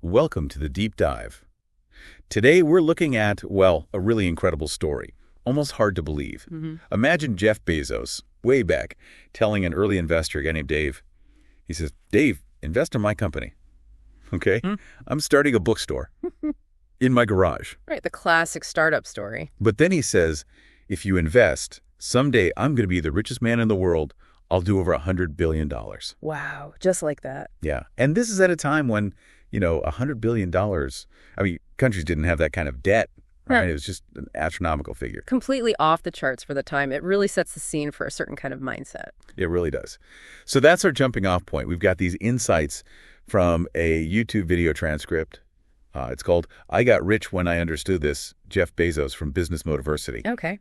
welcome to the Deep Dive. Today we're looking at, well, a really incredible story. Almost hard to believe. Imagine Jeff Bezos, way back, telling an early investor, a guy named Dave. He says, Dave, invest in my company. Okay? I'm starting a bookstore in my garage. Right, the classic startup story. But then he says, if you invest, someday I'm going to be the richest man in the world. I'll do over $100 billion. Wow, just like that. Yeah. And this is at a time when, $100 billion, I mean, countries didn't have that kind of debt, right? Yeah. It was just an astronomical figure. Completely off the charts for the time. It really sets the scene for a certain kind of mindset. It really does. So that's our jumping off point. We've got these insights from a YouTube video transcript. It's called I Got Rich When I Understood This, Jeff Bezos from Business Motiversity. Okay.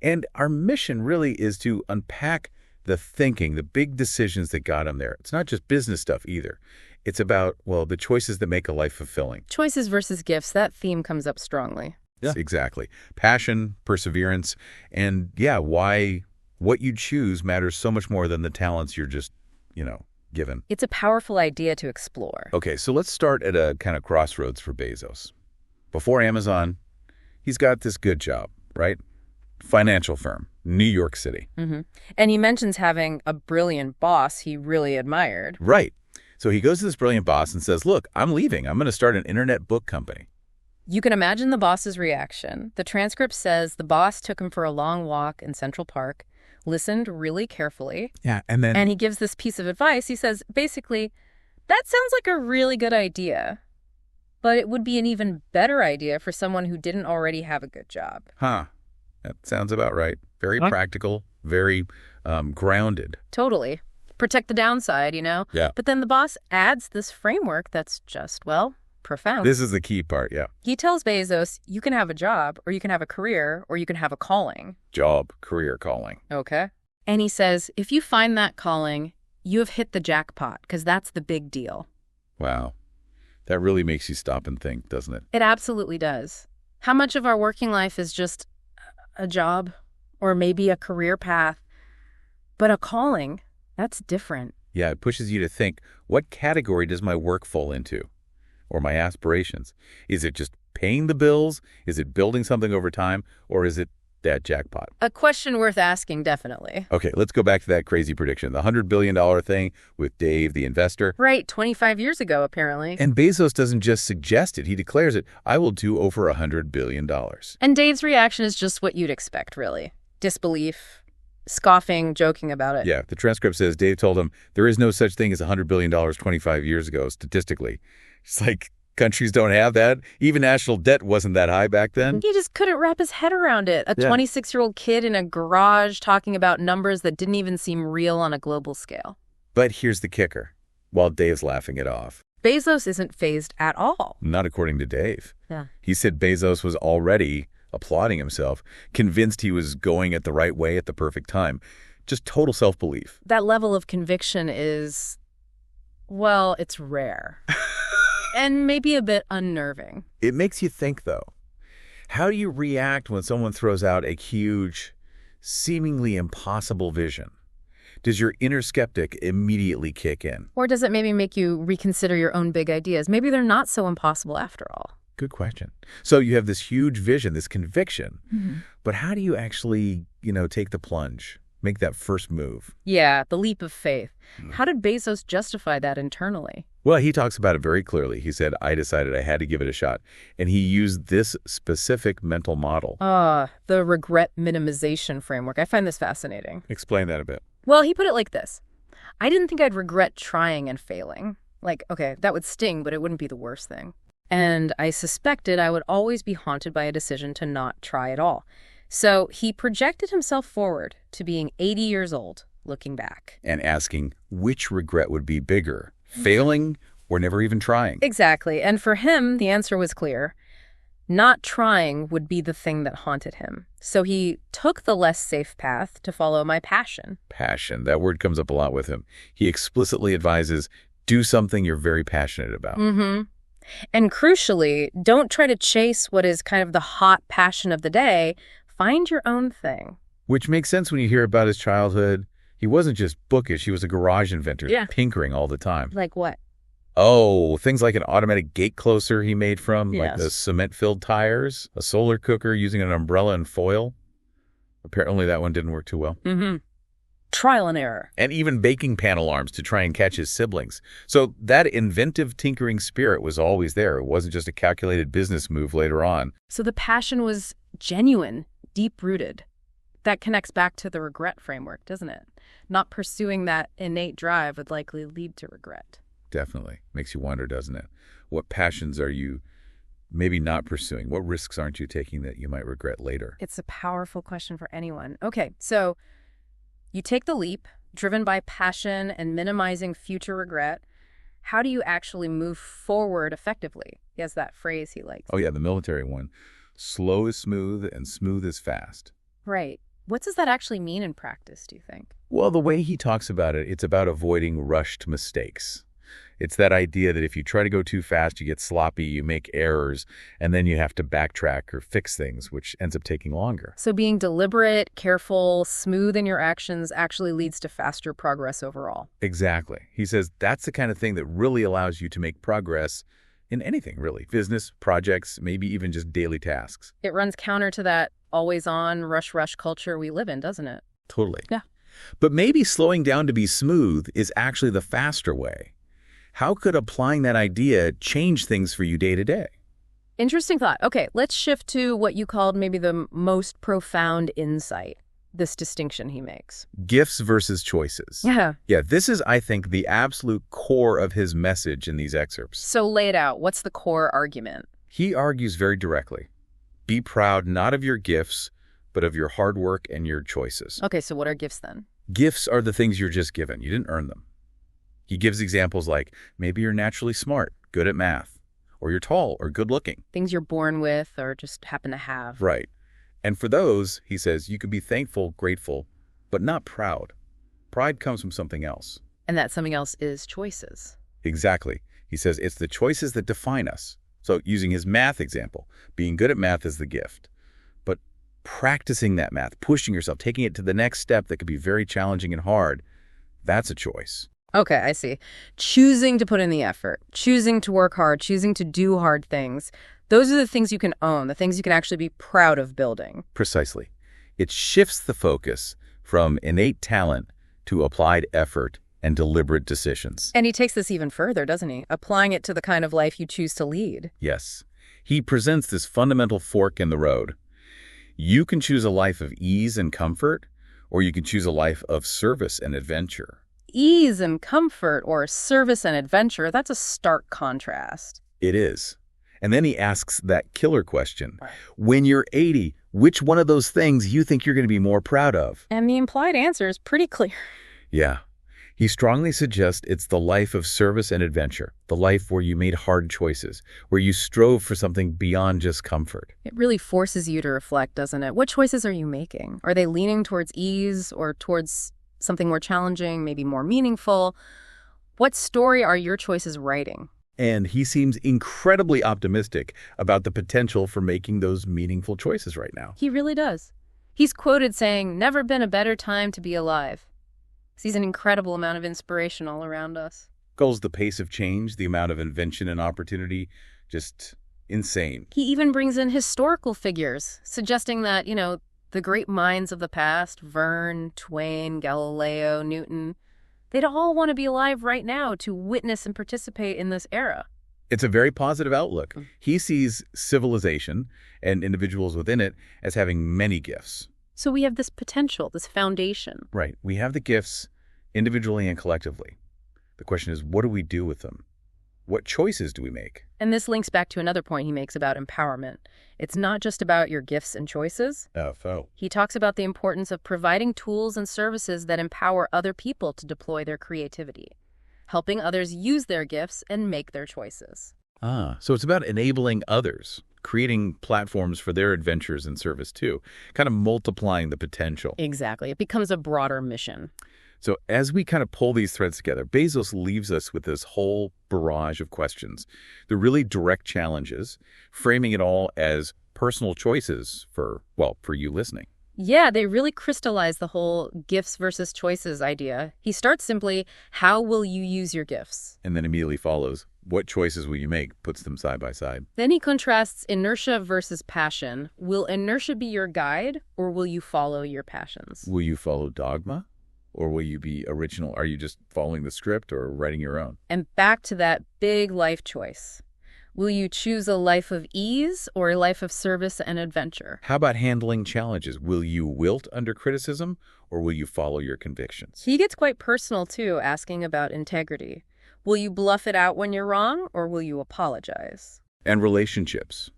And our mission really is to unpack the thinking, the big decisions that got him there. It's not just business stuff either. It's about, well, the choices that make a life fulfilling. Choices versus gifts, that theme comes up strongly. Yeah. Exactly. Passion, perseverance, and why what you choose matters so much more than the talents you're just, given. It's a powerful idea to explore. Okay, so let's start at a kind of crossroads for Bezos. Before Amazon, he's got this good job, right? Financial firm, New York City. And he mentions having a brilliant boss he really admired. Right. So he goes to this brilliant boss and says, look, I'm leaving. I'm going to start an internet book company. You can imagine the boss's reaction. The transcript says the boss took him for a long walk in Central Park, listened really carefully. Yeah, and he gives this piece of advice. He says, basically, that sounds like a really good idea, but it would be an even better idea for someone who didn't already have a good job. That sounds about right. Very practical, very grounded. Totally. Protect the downside, Yeah. But then the boss adds this framework that's just, profound. This is the key part, yeah. He tells Bezos, you can have a job, or you can have a career, or you can have a calling. Job, career, calling. Okay. And he says, if you find that calling, you have hit the jackpot, because that's the big deal. Wow. That really makes you stop and think, doesn't it? It absolutely does. How much of our working life is just a job, or maybe a career path, but a calling? That's different. Yeah, it pushes you to think, what category does my work fall into? Or my aspirations? Is it just paying the bills? Is it building something over time? Or is it that jackpot? A question worth asking, definitely. Okay, let's go back to that crazy prediction, the $100 billion thing with Dave, the investor. Right, 25 years ago, apparently. And Bezos doesn't just suggest it, he declares it. I will do over $100 billion. And Dave's reaction is just what you'd expect, really. Disbelief, scoffing, joking about it. Yeah, the transcript says Dave told him there is no such thing as $100 billion 25 years ago, statistically. It's like countries don't have that. Even national debt wasn't that high back then. He just couldn't wrap his head around it. A 26-year-old kid in a garage talking about numbers that didn't even seem real on a global scale. But here's the kicker, while Dave's laughing it off. Bezos isn't fazed at all. Not according to Dave. Yeah. He said Bezos was already applauding himself, convinced he was going at the right way at the perfect time. Just total self-belief. That level of conviction is, well, it's rare. And maybe a bit unnerving. It makes you think, though. How do you react when someone throws out a huge, seemingly impossible vision? Does your inner skeptic immediately kick in? Or does it maybe make you reconsider your own big ideas? Maybe they're not so impossible after all. Good question. So you have this huge vision, this conviction, but how do you actually, take the plunge, make that first move? Yeah, the leap of faith. How did Bezos justify that internally? Well, he talks about it very clearly. He said, I decided I had to give it a shot. And he used this specific mental model. The regret minimization framework. I find this fascinating. Explain that a bit. Well, he put it like this. I didn't think I'd regret trying and failing. Like, okay, that would sting, but it wouldn't be the worst thing. And I suspected I would always be haunted by a decision to not try at all. So he projected himself forward to being 80 years old, looking back. And asking which regret would be bigger, failing or never even trying. Exactly. And for him, the answer was clear. Not trying would be the thing that haunted him. So he took the less safe path to follow my passion. Passion. That word comes up a lot with him. He explicitly advises, do something you're very passionate about. And crucially, don't try to chase what is kind of the hot passion of the day. Find your own thing. Which makes sense when you hear about his childhood. He wasn't just bookish, he was a garage inventor, Yeah. tinkering all the time. Like what? Oh, things like an automatic gate closer he made from, like the Yes. cement-filled tires, a solar cooker using an umbrella and foil. Apparently that one didn't work too well. Mm-hmm. Trial and error. And even baking pan alarms to try and catch his siblings. So that inventive tinkering spirit was always there. It wasn't just a calculated business move later on. So the passion was genuine, deep-rooted. That connects back to the regret framework, doesn't it? Not pursuing that innate drive would likely lead to regret. Definitely. Makes you wonder, doesn't it? What passions are you maybe not pursuing? What risks aren't you taking that you might regret later? It's a powerful question for anyone. Okay, so you take the leap, driven by passion and minimizing future regret. How do you actually move forward effectively? He has that phrase he likes. Oh, yeah, the military one. Slow is smooth and smooth is fast. Right. What does that actually mean in practice, do you think? Well, the way he talks about it, it's about avoiding rushed mistakes. It's that idea that if you try to go too fast, you get sloppy, you make errors, and then you have to backtrack or fix things, which ends up taking longer. So being deliberate, careful, smooth in your actions actually leads to faster progress overall. Exactly. He says that's the kind of thing that really allows you to make progress in anything, really. Business, projects, maybe even just daily tasks. It runs counter to that always-on, rush culture we live in, doesn't it? Totally. Yeah. But maybe slowing down to be smooth is actually the faster way. How could applying that idea change things for you day to day? Interesting thought. Okay, let's shift to what you called maybe the most profound insight, this distinction he makes. Gifts versus choices. Yeah. Yeah, this is, I think, the absolute core of his message in these excerpts. So lay it out. What's the core argument? He argues very directly. Be proud not of your gifts, but of your hard work and your choices. Okay, so what are gifts then? Gifts are the things you're just given. You didn't earn them. He gives examples like maybe you're naturally smart, good at math, or you're tall or good looking. Things you're born with or just happen to have. Right. And for those, he says, you could be thankful, grateful, but not proud. Pride comes from something else. And that something else is choices. Exactly. He says it's the choices that define us. So using his math example, being good at math is the gift. But practicing that math, pushing yourself, taking it to the next step that could be very challenging and hard, that's a choice. Okay, I see. Choosing to put in the effort, choosing to work hard, choosing to do hard things. Those are the things you can own, the things you can actually be proud of building. Precisely. It shifts the focus from innate talent to applied effort and deliberate decisions. And he takes this even further, doesn't he? Applying it to the kind of life you choose to lead. Yes. He presents this fundamental fork in the road. You can choose a life of ease and comfort, or you can choose a life of service and adventure. Ease and comfort or service and adventure, that's a stark contrast. It is. And then he asks that killer question. When you're 80, which one of those things you think you're going to be more proud of? And the implied answer is pretty clear. Yeah. He strongly suggests it's the life of service and adventure, the life where you made hard choices, where you strove for something beyond just comfort. It really forces you to reflect, doesn't it? What choices are you making? Are they leaning towards ease or towards something more challenging, maybe more meaningful? What story are your choices writing? And he seems incredibly optimistic about the potential for making those meaningful choices right now. He really does. He's quoted saying, "Never been a better time to be alive." Sees an incredible amount of inspiration all around us. Goes the pace of change, the amount of invention and opportunity, just insane. He even brings in historical figures, suggesting that, the great minds of the past, Verne, Twain, Galileo, Newton, they'd all want to be alive right now to witness and participate in this era. It's a very positive outlook. He sees civilization and individuals within it as having many gifts. So we have this potential, this foundation. Right. We have the gifts individually and collectively. The question is, what do we do with them? What choices do we make? And this links back to another point he makes about empowerment. It's not just about your gifts and choices. He talks about the importance of providing tools and services that empower other people to deploy their creativity, helping others use their gifts and make their choices. So it's about enabling others, creating platforms for their adventures and service too, kind of multiplying the potential. Exactly. It becomes a broader mission. So as we kind of pull these threads together, Bezos leaves us with this whole barrage of questions. They're really direct challenges, framing it all as personal choices for you listening. Yeah, they really crystallize the whole gifts versus choices idea. He starts simply, how will you use your gifts? And then immediately follows, what choices will you make? Puts them side by side. Then he contrasts inertia versus passion. Will inertia be your guide, or will you follow your passions? Will you follow dogma? Or will you be original? Are you just following the script or writing your own? And back to that big life choice. Will you choose a life of ease or a life of service and adventure? How about handling challenges? Will you wilt under criticism or will you follow your convictions? He gets quite personal, too, asking about integrity. Will you bluff it out when you're wrong, or will you apologize? And relationships.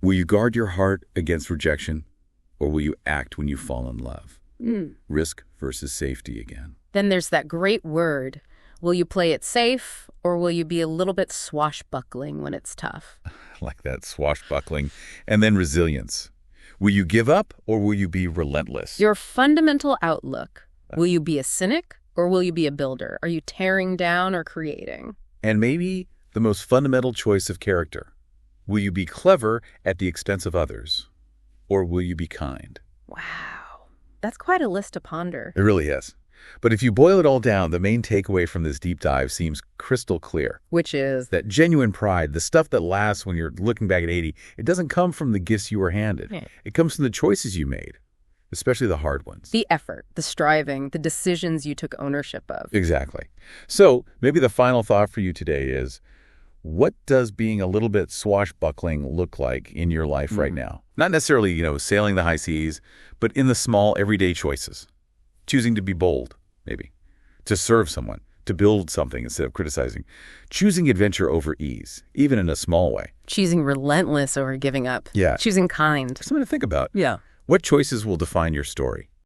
Will you guard your heart against rejection or will you act when you fall in love? Risk versus safety again. Then there's that great word. Will you play it safe, or will you be a little bit swashbuckling when it's tough? Like that swashbuckling. And then resilience. Will you give up or will you be relentless? Your fundamental outlook. Will you be a cynic, or will you be a builder? Are you tearing down or creating? And maybe the most fundamental choice of character. Will you be clever at the expense of others or will you be kind? Wow. That's quite a list to ponder. It really is. But if you boil it all down, the main takeaway from this deep dive seems crystal clear. Which is? That genuine pride, the stuff that lasts when you're looking back at 80, it doesn't come from the gifts you were handed. Yeah. It comes from the choices you made, especially the hard ones. The effort, the striving, the decisions you took ownership of. Exactly. So maybe the final thought for you today is, what does being a little bit swashbuckling look like in your life right now? Not necessarily, sailing the high seas, but in the small, everyday choices. Choosing to be bold, maybe. To serve someone. To build something instead of criticizing. Choosing adventure over ease, even in a small way. Choosing relentless over giving up. Yeah. Choosing kind. Something to think about. Yeah. What choices will define your story?